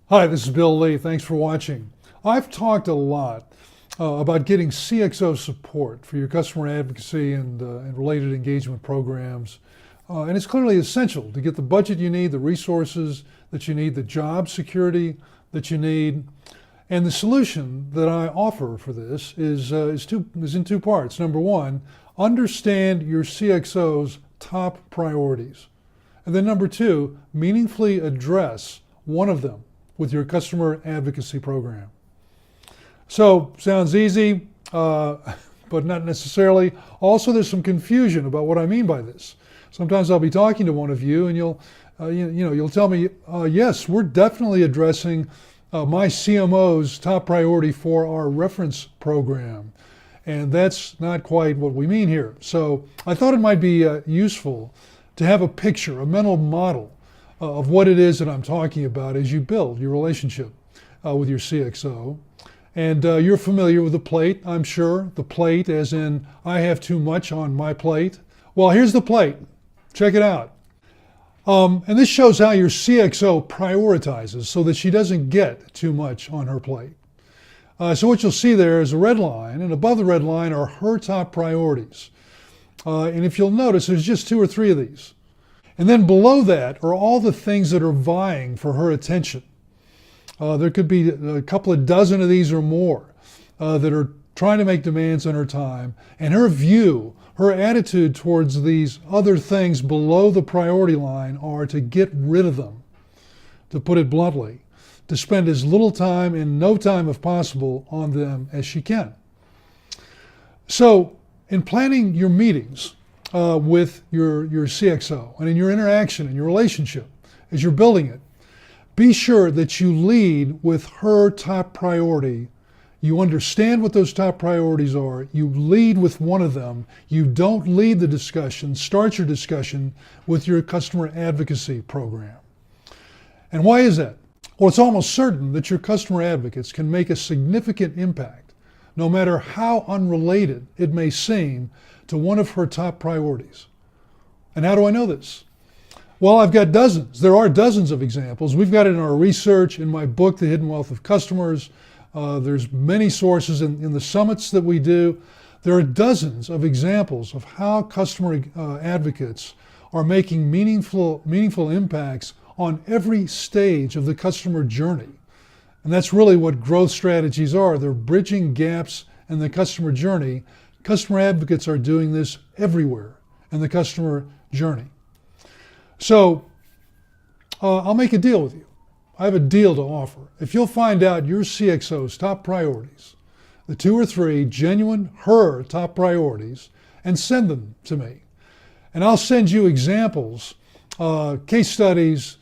Hi, this is Bill Lee. Thanks for watching. I've talked a lot about getting CxO support for your customer advocacy and related engagement programs. And it's clearly essential to get the budget you need, the resources that you need, the job security that you need. And the solution that I offer for this is in two parts. Number one, understand your CxO's top priorities. And then number two, meaningfully address one of them with your customer advocacy program. So, sounds easy, but not necessarily. Also, there's some confusion about what I mean by this. Sometimes I'll be talking to one of you and you'll tell me, yes, we're definitely addressing my CMO's top priority for our reference program. And that's not quite what we mean here. So I thought it might be useful to have a picture, a mental model of what it is that I'm talking about as you build your relationship with your CxO. And you're familiar with the plate, I'm sure. The plate as in, I have too much on my plate. Well, here's the plate. Check it out. And this shows how your CxO prioritizes so that she doesn't get too much on her plate. So what you'll see there is a red line, and above the red line are her top priorities. And if you'll notice, there's just 2 or 3 of these. And then below that are all the things that are vying for her attention. There could be a couple of dozen of these or more that are trying to make demands on her time. And her view, her attitude towards these other things below the priority line are to get rid of them, to put it bluntly, to spend as little time and no time if possible on them as she can. So in planning your meetings with your CxO and in your interaction and your relationship as you're building it, be sure that you lead with her top priority. You understand what those top priorities are. You lead with one of them. You don't lead the discussion. Start your discussion with your customer advocacy program. And why is that? Well, it's almost certain that your customer advocates can make a significant impact, no matter how unrelated it may seem to one of her top priorities. And how do I know this? Well, I've got dozens. There are dozens of examples. We've got it in our research, in my book, The Hidden Wealth of Customers. There's many sources in the summits that we do. There are dozens of examples of how customer advocates are making meaningful impacts on every stage of the customer journey. And that's really what growth strategies are. They're bridging gaps in the customer journey. Customer advocates are doing this everywhere in the customer journey. So I'll make a deal with you. I have a deal to offer. If you'll find out your CxO's top priorities, the 2 or 3 genuine her top priorities, and send them to me. And I'll send you examples, case studies,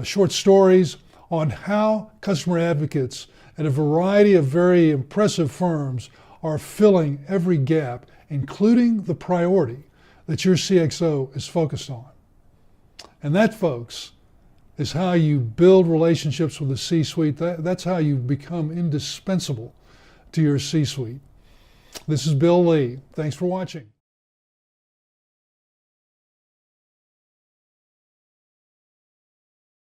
short stories on how customer advocates at a variety of very impressive firms are filling every gap, including the priority that your CxO is focused on. And that, folks, is how you build relationships with the C-suite. That's how you become indispensable to your C-suite. This is Bill Lee. Thanks for watching.